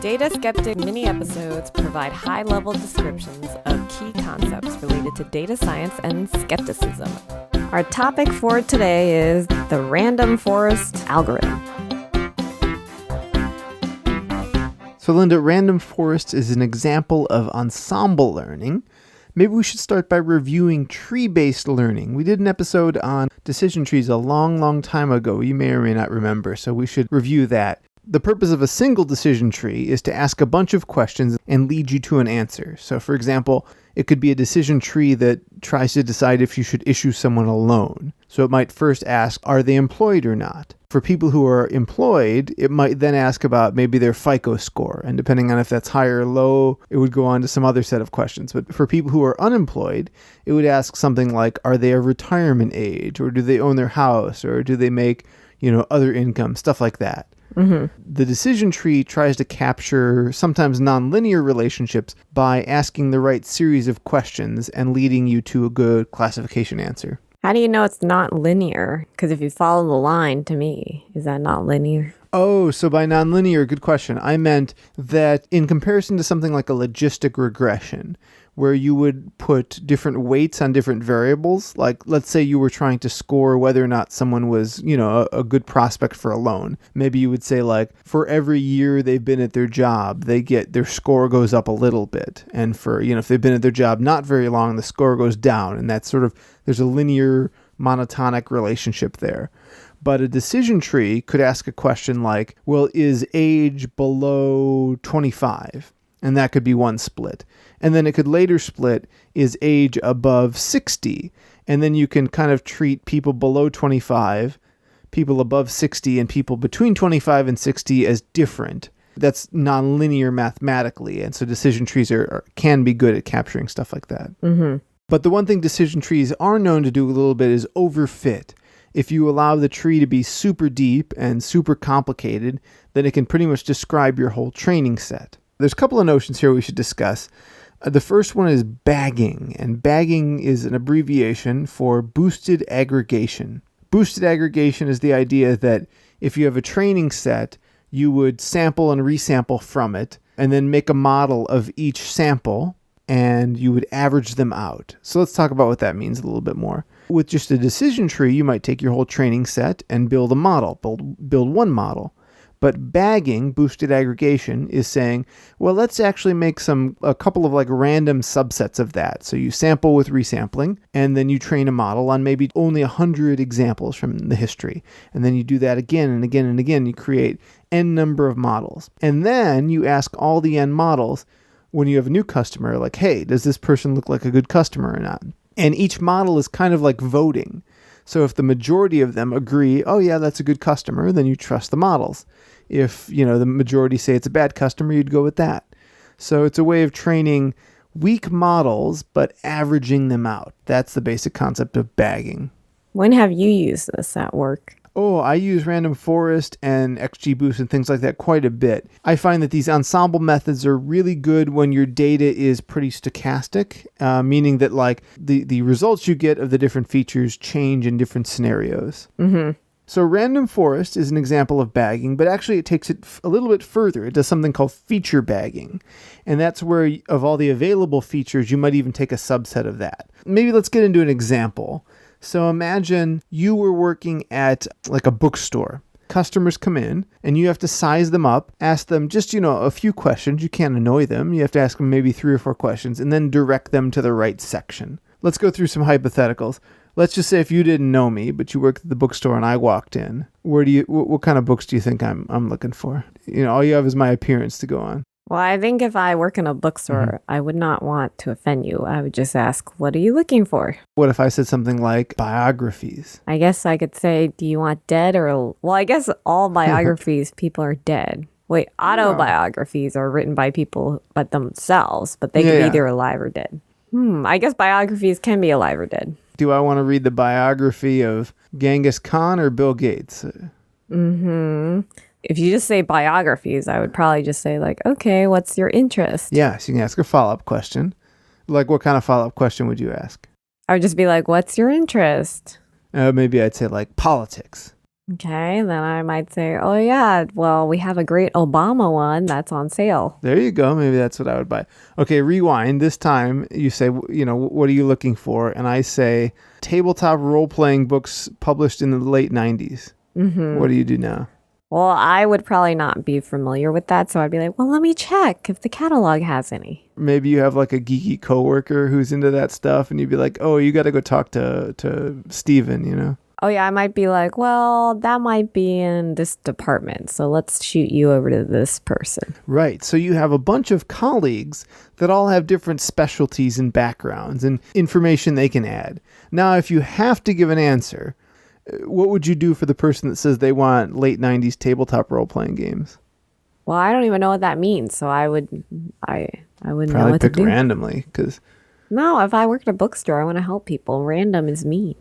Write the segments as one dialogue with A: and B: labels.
A: Data Skeptic mini-episodes provide high-level descriptions of key concepts related to data science and skepticism. Our topic for today is the random forest algorithm.
B: So Linda, random forest is an example of ensemble learning. Maybe we should start by reviewing tree-based learning. We did an episode on decision trees a long time ago. You may or may not remember, so we should review that. The purpose of a single decision tree is to ask a bunch of questions and lead you to an answer. So for example, it could be a decision tree that tries to decide if you should issue someone a loan. So it might first ask, are they employed or not? For people who are employed, it might then ask about maybe their FICO score. And depending on if that's high or low, it would go on to some other set of questions. But for people who are unemployed, it would ask something like, are they of retirement age? Or do they own their house? Or do they make, other income? Stuff like that. Mm-hmm. The decision tree tries to capture sometimes nonlinear relationships by asking the right series of questions and leading you to a good classification answer.
A: How do you know it's not linear? Because if you follow the line, to me, is that not linear?
B: Oh, so by nonlinear, good question. I meant that in comparison to something like a logistic regression, where you would put different weights on different variables, like let's say you were trying to score whether or not someone was, a good prospect for a loan. Maybe you would say like, for every year they've been at their job, their score goes up a little bit. And for, if they've been at their job not very long, the score goes down. And that's there's a linear monotonic relationship there. But a decision tree could ask a question like, well, is age below 25? And that could be one split. And then it could later split, is age above 60? And then you can kind of treat people below 25, people above 60, and people between 25 and 60 as different. That's nonlinear mathematically. And so decision trees can be good at capturing stuff like that. Mm-hmm. But the one thing decision trees are known to do a little bit is overfit. If you allow the tree to be super deep and super complicated, then it can pretty much describe your whole training set. There's a couple of notions here we should discuss. The first one is bagging, and bagging is an abbreviation for boosted aggregation. Boosted aggregation is the idea that if you have a training set, you would sample and resample from it, and then make a model of each sample, and you would average them out. So let's talk about what that means a little bit more. With just a decision tree, you might take your whole training set and build a model, build one model. But bagging, boosted aggregation, is saying, well, let's actually make a couple of random subsets of that. So you sample with resampling, and then you train a model on maybe only 100 examples from the history. And then you do that again and again and again. You create n number of models. And then you ask all the n models when you have a new customer, like, hey, does this person look like a good customer or not? And each model is kind of like voting. So if the majority of them agree, oh yeah, that's a good customer, then you trust the models. If, the majority say it's a bad customer, you'd go with that. So it's a way of training weak models, but averaging them out. That's the basic concept of bagging.
A: When have you used this at work?
B: Oh, I use random forest and XGBoost and things like that quite a bit. I find that these ensemble methods are really good when your data is pretty stochastic, meaning that the results you get of the different features change in different scenarios. Mm-hmm. So random forest is an example of bagging, but actually it takes it a little bit further. It does something called feature bagging. And that's where of all the available features, you might even take a subset of that. Maybe let's get into an example. So imagine you were working at a bookstore. Customers come in and you have to size them up, ask them just, a few questions. You can't annoy them. You have to ask them maybe 3 or 4 questions and then direct them to the right section. Let's go through some hypotheticals. Let's just say if you didn't know me, but you worked at the bookstore and I walked in, what kind of books do you think I'm looking for? All you have is my appearance to go on.
A: Well, I think if I work in a bookstore, I would not want to offend you. I would just ask, what are you looking for?
B: What if I said something like biographies?
A: I guess I could say, do you want dead or... Well, I guess all biographies, people are dead. Wait, autobiographies are written by people but themselves, but they could be either alive or dead. I guess biographies can be alive or dead.
B: Do I want to read the biography of Genghis Khan or Bill Gates?
A: Mm-hmm. If you just say biographies, I would probably just say okay, what's your interest?
B: Yeah, so you can ask a follow-up question. What kind of follow-up question would you ask?
A: I would just be what's your interest?
B: Maybe I'd say politics.
A: Okay, then I might say, oh yeah, well, we have a great Obama one that's on sale.
B: There you go. Maybe that's what I would buy. Okay, rewind. This time you say, what are you looking for? And I say tabletop role-playing books published in the late 90s. What do you do now?
A: Well, I would probably not be familiar with that, so I'd be like, well, let me check if the catalog has any.
B: Maybe you have like a geeky coworker who's into that stuff, and you'd be like, oh, you got to go talk to Steven.
A: Oh yeah, I might be like, well, that might be in this department, so let's shoot you over to this person.
B: Right. So you have a bunch of colleagues that all have different specialties and backgrounds and information they can add. Now, if you have to give an answer, what would you do for the person that says they want late 90s tabletop role-playing games?
A: Well, I don't even know what that means, so I wouldn't know
B: Probably
A: what to
B: pick
A: do.
B: randomly, because...
A: No, if I work at a bookstore, I want to help people. Random is mean.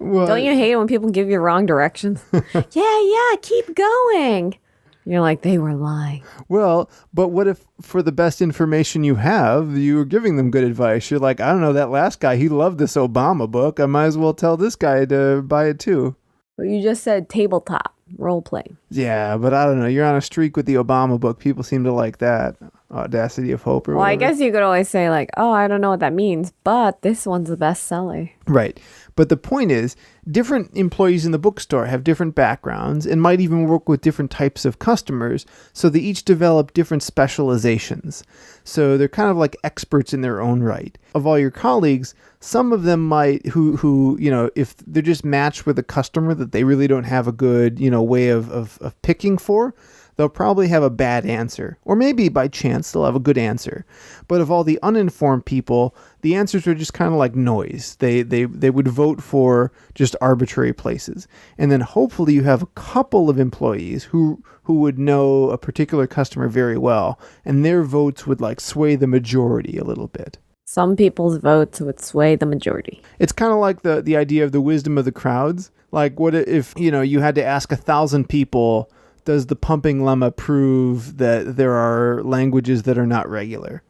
B: Well,
A: Don't you hate it when people give you wrong directions? yeah, keep going. You're like, they were lying.
B: Well, but what if for the best information you have, you were giving them good advice? You're like, I don't know, that last guy, he loved this Obama book. I might as well tell this guy to buy it too.
A: But you just said tabletop role play.
B: Yeah, but I don't know. You're on a streak with the Obama book. People seem to like that. Audacity of Hope or
A: Well,
B: whatever.
A: I guess you could always say like, oh, I don't know what that means, but this one's the bestseller.
B: Right. But the point is, different employees in the bookstore have different backgrounds and might even work with different types of customers, so they each develop different specializations. So they're kind of like experts in their own right. Of all your colleagues, some of them might, who if they're just matched with a customer that they really don't have a good, way of picking for, they'll probably have a bad answer. Or maybe by chance they'll have a good answer. But of all the uninformed people, the answers are just kind of like noise. They would vote for just arbitrary places. And then hopefully you have a couple of employees who would know a particular customer very well, and their votes would like sway the majority a little bit.
A: Some people's votes would sway the majority.
B: It's kind of like the idea of the wisdom of the crowds. Like, what if, you had to ask 1,000 people, does the pumping lemma prove that there are languages that are not regular?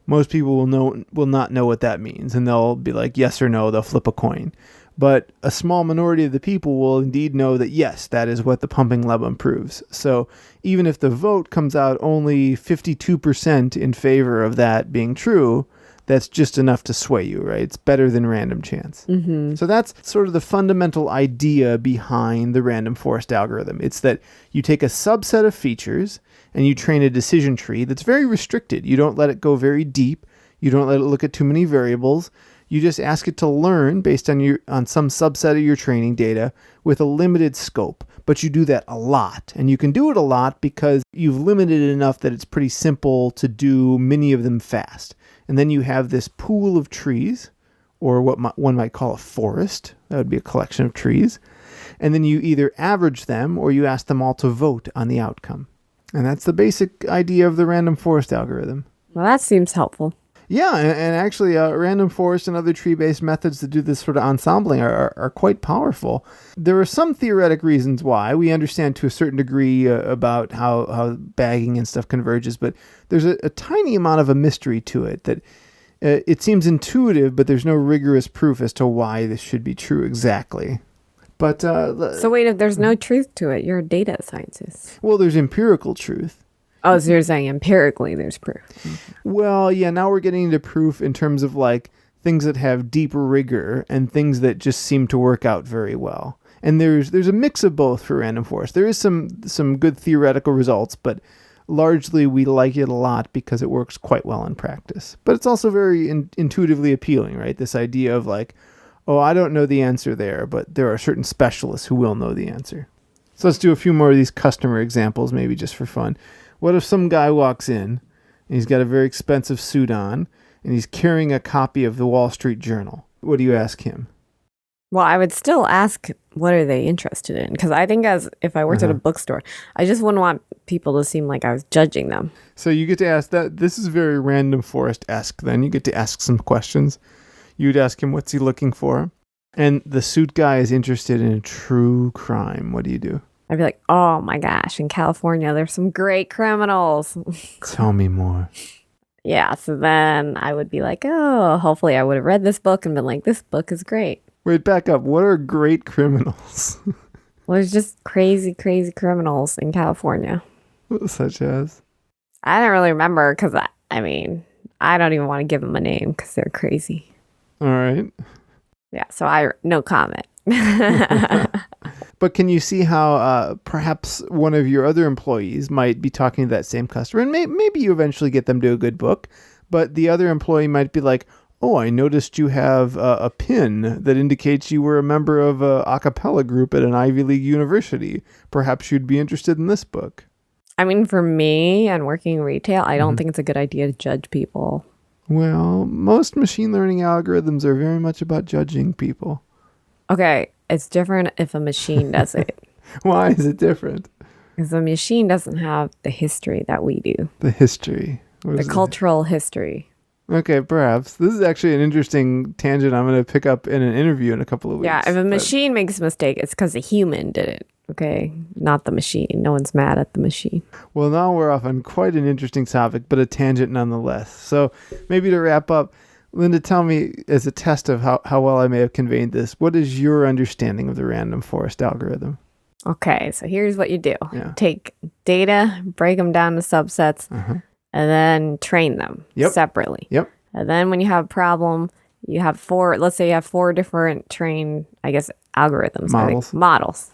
B: Most people will not know what that means, and they'll be like yes or no. They'll flip a coin. But a small minority of the people will indeed know that yes, that is what the pumping lemma proves. So even if the vote comes out only 52% in favor of that being true, that's just enough to sway you, right? It's better than random chance.
A: Mm-hmm.
B: So that's sort of the fundamental idea behind the random forest algorithm. It's that you take a subset of features and you train a decision tree that's very restricted. You don't let it go very deep. You don't let it look at too many variables. You just ask it to learn based on some subset of your training data with a limited scope. But you do that a lot. And you can do it a lot because you've limited it enough that it's pretty simple to do many of them fast. And then you have this pool of trees, or what one might call a forest. That would be a collection of trees. And then you either average them or you ask them all to vote on the outcome. And that's the basic idea of the random forest algorithm.
A: Well, that seems helpful.
B: Yeah, and actually random forest and other tree-based methods that do this sort of ensembling are quite powerful. There are some theoretic reasons why. We understand to a certain degree about how bagging and stuff converges, but there's a tiny amount of a mystery to it that it seems intuitive, but there's no rigorous proof as to why this should be true exactly. But
A: So wait, if there's no truth to it, you're a data scientist.
B: well, there's empirical truth.
A: Oh, so you're saying empirically there's proof.
B: Well, yeah, now we're getting into proof in terms of like things that have deep rigor and things that just seem to work out very well. And there's a mix of both for random forest. There is some good theoretical results, but largely we like it a lot because it works quite well in practice. But it's also very intuitively appealing, right? This idea of like, oh, I don't know the answer there, but there are certain specialists who will know the answer. So let's do a few more of these customer examples, maybe just for fun. What if some guy walks in and he's got a very expensive suit on and he's carrying a copy of the Wall Street Journal? What do you ask him?
A: Well, I would still ask, what are they interested in? Because I think as if I worked at a bookstore, I just wouldn't want people to seem like I was judging them.
B: So you get to ask that. This is very random forest-esque then. You get to ask some questions. You'd ask him, what's he looking for? And the suit guy is interested in a true crime. What do you do?
A: I'd be like, oh my gosh, in California, there's some great criminals.
B: Tell me more.
A: Yeah, so then I would be like, oh, hopefully I would have read this book and been like, this book is great.
B: Wait, back up. What are great criminals?
A: Well, there's just crazy, crazy criminals in California.
B: Such as?
A: I don't really remember because, I mean, I don't even want to give them a name because they're crazy.
B: All right.
A: Yeah, so no comment.
B: But can you see how perhaps one of your other employees might be talking to that same customer, and maybe you eventually get them to a good book, but the other employee might be like, oh, I noticed you have a pin that indicates you were a member of a cappella group at an Ivy League university. Perhaps you'd be interested in this book.
A: I mean, for me and working retail, I don't think it's a good idea to judge people.
B: Well, most machine learning algorithms are very much about judging people.
A: Okay, it's different if a machine does it.
B: Why is it different?
A: Because the machine doesn't have the history that we do.
B: The history.
A: The cultural history.
B: Okay, perhaps. This is actually an interesting tangent I'm going to pick up in an interview in a couple of weeks.
A: Yeah, if a machine makes a mistake, it's because a human did it. Okay, not the machine. No one's mad at the machine.
B: Well, now we're off on quite an interesting topic, but a tangent nonetheless. So maybe to wrap up, Linda, tell me, as a test of how well I may have conveyed this, what is your understanding of the random forest algorithm?
A: Okay, so here's what you do.
B: Yeah.
A: Take data, break them down to subsets, and then train them separately.
B: Yep.
A: And then when you have a problem, you have let's say you have 4 different trained, I guess, algorithms. Models.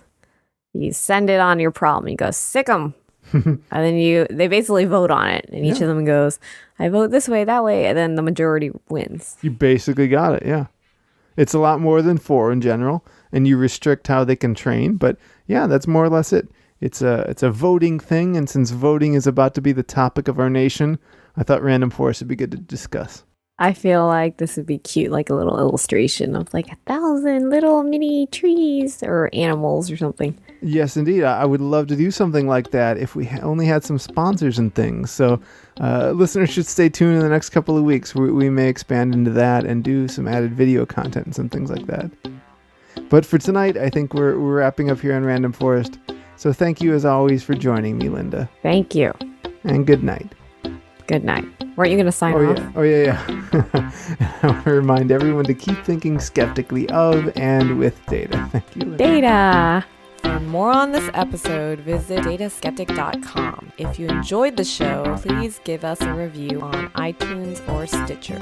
A: You send it on your problem. You go, sick them. And then they basically vote on it. And each of them goes, I vote this way, that way. And then the majority wins.
B: You basically got it, yeah. It's a lot more than 4 in general. And you restrict how they can train. But yeah, that's more or less it. It's a voting thing. And since voting is about to be the topic of our nation, I thought random forest would be good to discuss.
A: I feel like this would be cute, like a little illustration of like 1,000 little mini trees or animals or something.
B: Yes, indeed. I would love to do something like that if we only had some sponsors and things. So listeners should stay tuned in the next couple of weeks. We may expand into that and do some added video content and some things like that. But for tonight, I think we're wrapping up here on Random Forest. So thank you as always for joining me, Linda.
A: Thank you.
B: And good night.
A: Good night. Weren't you going to sign off?
B: Yeah. Oh, yeah. I want to remind everyone to keep thinking skeptically of and with data. Thank you, Linda.
A: Data. For more on this episode, visit dataskeptic.com. If you enjoyed the show, please give us a review on iTunes or Stitcher.